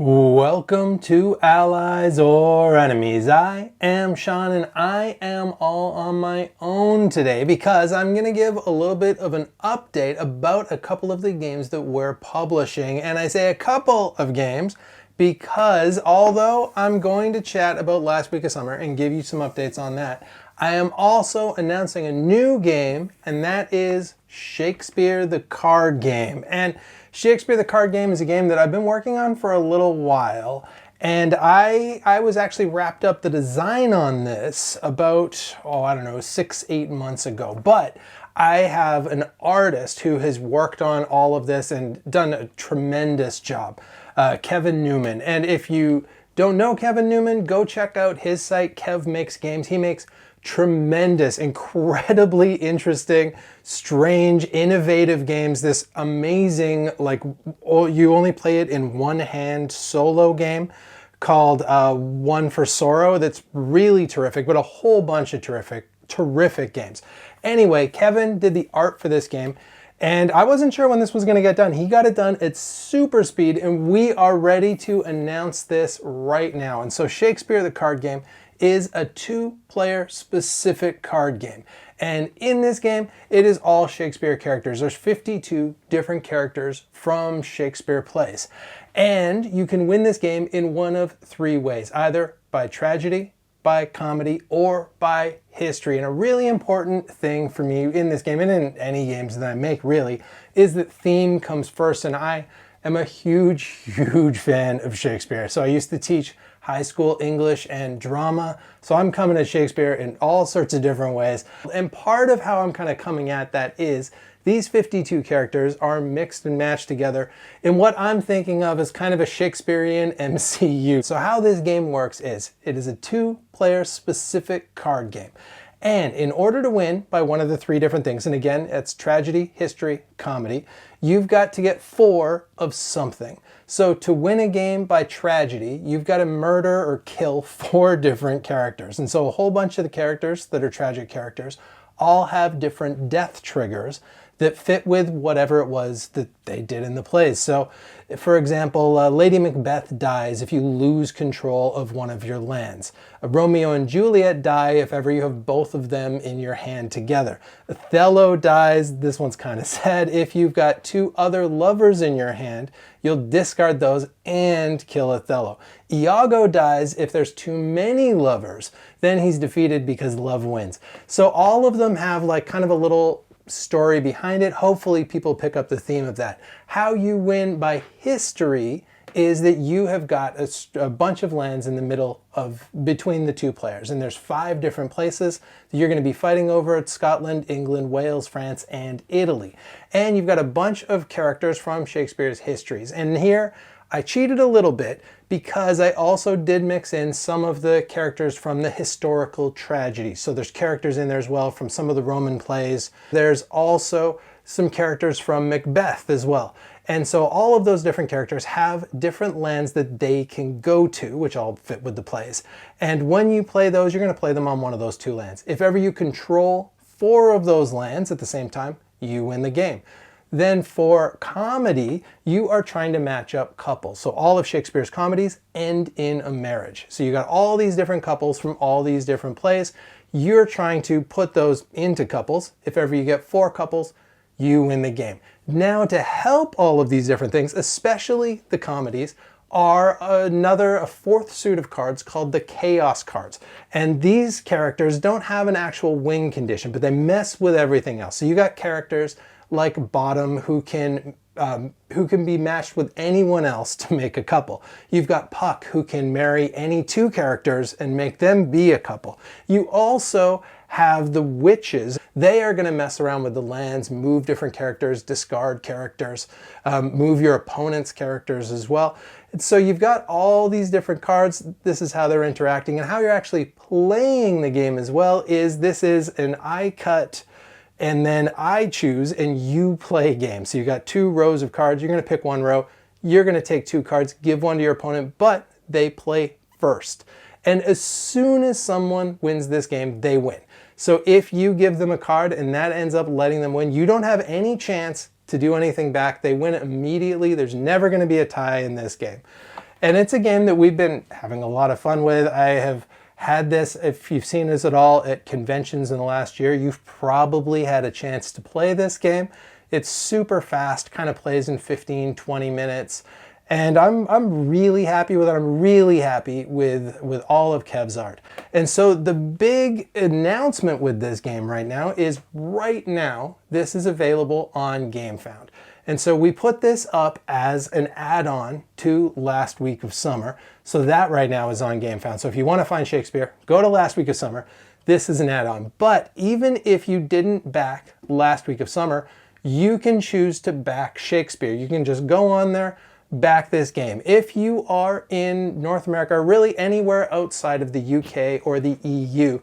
Welcome to Allies or Enemies. I am Shawn and I am all on my own today because I'm going to give a little bit of an update about a couple of the games that we're publishing. And I say a couple of games because although I'm going to chat about last week of summer and give you some updates on that, I am also announcing a new game, and that is Shakespeare the card game. And Shakespeare the card game is a game that I've been working on for a little while, and I was actually wrapped up the design on this about, 6-8 months ago. But I have an artist who has worked on all of this and done a tremendous job, Kevin Newman. And if you don't know Kevin Newman, go check out his site, Kev Makes Games. He makes tremendous, incredibly interesting, strange, innovative games. This amazing, you only play it in one hand solo game called One for Sorrow that's really terrific, but a whole bunch of terrific games. Anyway, Kevin did the art for this game, and I wasn't sure when this was going to get done. He got it done at super speed, and we are ready to announce this right now. And so Shakespeare the card game is a two-player specific card game. And in this game, it is all Shakespeare characters. There's 52 different characters from Shakespeare plays. And you can win this game in one of three ways, either by tragedy, by comedy, or by history. And a really important thing for me in this game, and in any games that I make really, is that theme comes first. And I am a huge fan of Shakespeare. So I used to teach high school English and drama. So I'm coming at Shakespeare in all sorts of different ways. And part of how I'm kind of coming at that is these 52 characters are mixed and matched together in what I'm thinking of as kind of a Shakespearean MCU. So how this game works is it is a two-player specific card game. And in order to win by one of the three different things, and again, it's tragedy, history, comedy, you've got to get 4 of something. So to win a game by tragedy, you've got to murder or kill 4 different characters. And so a whole bunch of the characters that are tragic characters all have different death triggers that fit with whatever it was that they did in the plays. So, for example, Lady Macbeth dies if you lose control of one of your lands. Romeo and Juliet die if ever you have both of them in your hand together. Othello dies, this one's kind of sad, if you've got 2 other lovers in your hand, you'll discard those and kill Othello. Iago dies if there's too many lovers, then he's defeated because love wins. So all of them have kind of a little story behind it. Hopefully people pick up the theme of that. How you win by history is that you have got a bunch of lands in the middle of between the two players, and there's 5 different places that you're going to be fighting over. It's Scotland, England, Wales, France, and Italy. And you've got a bunch of characters from Shakespeare's histories. And here I cheated a little bit because I also did mix in some of the characters from the historical tragedy. So there's characters in there as well from some of the Roman plays. There's also some characters from Macbeth as well. And so all of those different characters have different lands that they can go to, which all fit with the plays. And when you play those, you're going to play them on one of those 2 lands. If ever you control 4 of those lands at the same time, you win the game. Then for comedy, you are trying to match up couples. So all of Shakespeare's comedies end in a marriage. So you got all these different couples from all these different plays. You're trying to put those into couples. If ever you get 4 couples, you win the game. Now to help all of these different things, especially the comedies, are a 4th suit of cards called the Chaos cards. And these characters don't have an actual win condition, but they mess with everything else. So you got characters like Bottom who can be matched with anyone else to make a couple. You've got Puck who can marry any 2 characters and make them be a couple. You also have the Witches. They are going to mess around with the lands, move different characters, discard characters, move your opponent's characters as well. And so you've got all these different cards. This is how they're interacting, and how you're actually playing the game as well is this is an I cut and then I choose and you play game. So you got 2 rows of cards. You're going to pick one row. You're going to take 2 cards, give one to your opponent, but they play first. And as soon as someone wins this game, they win. So if you give them a card and that ends up letting them win, you don't have any chance to do anything back. They win immediately. There's never going to be a tie in this game. And it's a game that we've been having a lot of fun with. I have had this, if you've seen this at all at conventions in the last year, you've probably had a chance to play this game. It's super fast, kind of plays in 15, 20 minutes. And I'm really happy with it. I'm really happy with all of Kev's art. And so the big announcement with this game right now is this is available on Gamefound. And so we put this up as an add-on to Last Week of Summer. So that right now is on Gamefound. So if you want to find Shakespeare, go to Last Week of Summer. This is an add-on. But even if you didn't back Last Week of Summer, you can choose to back Shakespeare. You can just go on there, back this game. If you are in North America, or really anywhere outside of the UK or the EU,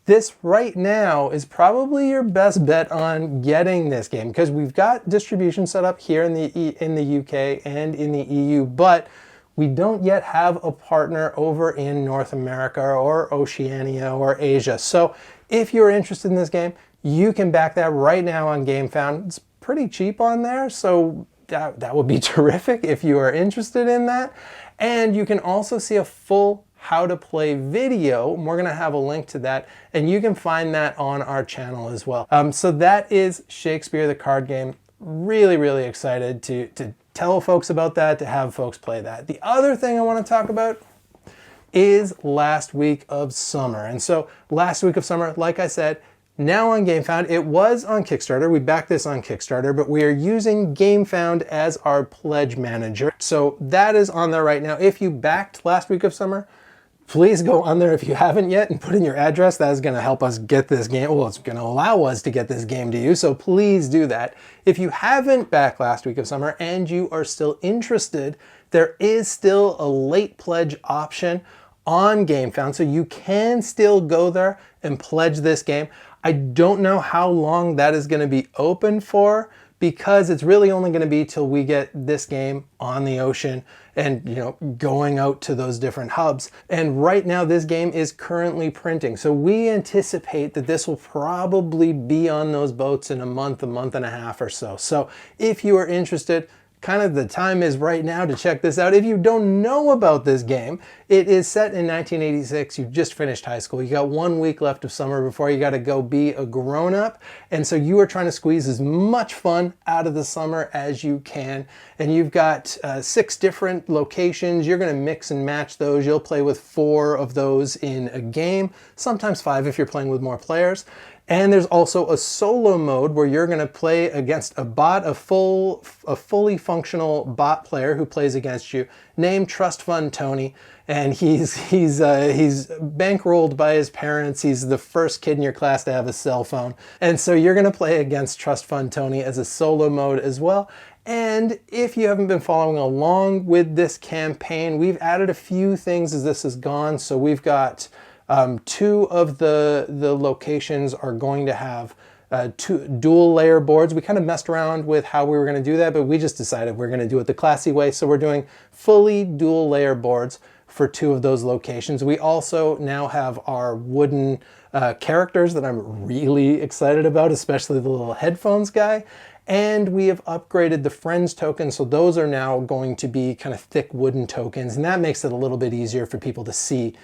this right now is probably your best bet on getting this game, because we've got distribution set up here in the UK and in the EU, but we don't yet have a partner over in North America or Oceania or Asia. So if you're interested in this game, you can back that right now on Gamefound. It's pretty cheap on there, so that would be terrific if you are interested in that. And you can also see a full how to play video. We're going to have a link to that, and you can find that on our channel as well. So that is Shakespeare the card game. Really, really excited to tell folks about that, to have folks play that. The other thing I want to talk about is Last Week of Summer. And so Last Week of Summer, like I said, now on Gamefound. It was on Kickstarter. We backed this on Kickstarter, but we are using Gamefound as our pledge manager. So that is on there right now. If you backed Last Week of Summer, please go on there if you haven't yet and put in your address. That is going to help us get this game. Well, it's going to allow us to get this game to you. So please do that. If you haven't backed Last Week of Summer and you are still interested, there is still a late pledge option on Gamefound. So you can still go there and pledge this game. I don't know how long that is going to be open for, because it's really only going to be till we get this game on the ocean and, going out to those different hubs. And right now this game is currently printing. So we anticipate that this will probably be on those boats in a month and a half or so. So if you are interested, kind of the time is right now to check this out. If you don't know about this game, it is set in 1986. You've just finished high school. You got 1 week left of summer before you got to go be a grown-up. And so you are trying to squeeze as much fun out of the summer as you can. And you've got 6 different locations. You're going to mix and match those. You'll play with 4 of those in a game, sometimes 5 if you're playing with more players. And there's also a solo mode where you're going to play against a bot, a fully functional bot player who plays against you, named Trust Fund Tony. And he's bankrolled by his parents. He's the first kid in your class to have a cell phone. And so you're going to play against Trust Fund Tony as a solo mode as well. And if you haven't been following along with this campaign, we've added a few things as this has gone. So we've got 2 of the locations are going to have 2 dual layer boards. We kind of messed around with how we were going to do that, but we just decided we're going to do it the classy way. So we're doing fully dual layer boards for 2 of those locations. We also now have our wooden characters that I'm really excited about, especially the little headphones guy. And we have upgraded the friends tokens, so those are now going to be kind of thick wooden tokens, and that makes it a little bit easier for people to see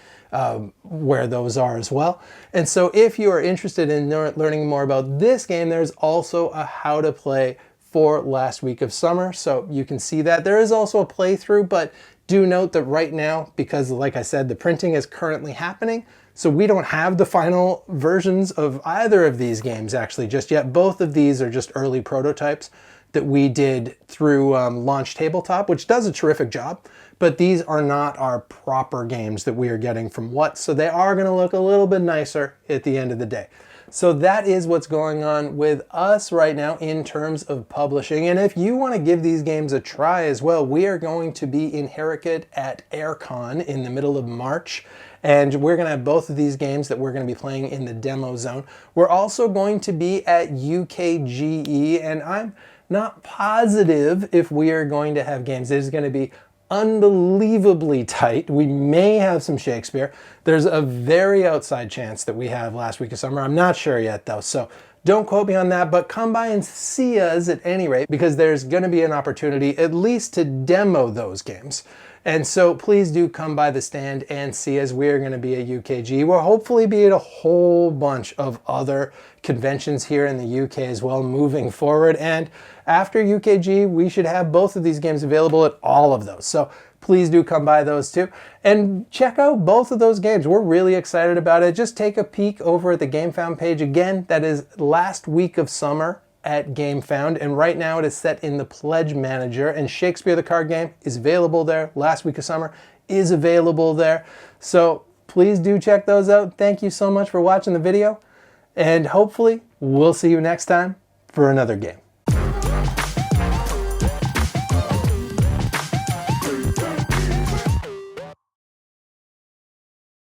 where those are as well. And so if you are interested in learning more about this game, there's also a how to play for Last Week of Summer, so you can see that. There is also a playthrough, but do note that right now, because like I said, the printing is currently happening, so we don't have the final versions of either of these games actually just yet. Both of these are just early prototypes that we did through Launch Tabletop, which does a terrific job, but these are not our proper games that we are getting from What, so they are going to look a little bit nicer at the end of the day. So that is what's going on with us right now in terms of publishing. And if you want to give these games a try as well, we are going to be in Harrogate at AirCon in the middle of March. And we're going to have both of these games that we're going to be playing in the demo zone. We're also going to be at UKGE, and I'm not positive if we are going to have games. It is going to be unbelievably tight. We may have some Shakespeare. There's a very outside chance that we have Last Week of Summer. I'm not sure yet though, so don't quote me on that, but come by and see us at any rate, because there's going to be an opportunity at least to demo those games. And so please do come by the stand and see us. We're going to be at UKG. We'll hopefully be at a whole bunch of other conventions here in the UK as well moving forward. And after UKG, we should have both of these games available at all of those. So please do come by those too. And check out both of those games. We're really excited about it. Just take a peek over at the Gamefound page. Again, that is last week of summer at Gamefound, and right now it is set in the Pledge Manager, and Shakespeare the card game is available there. Last week of summer is available there. So please do check those out. Thank you so much for watching the video, and hopefully we'll see you next time for another game.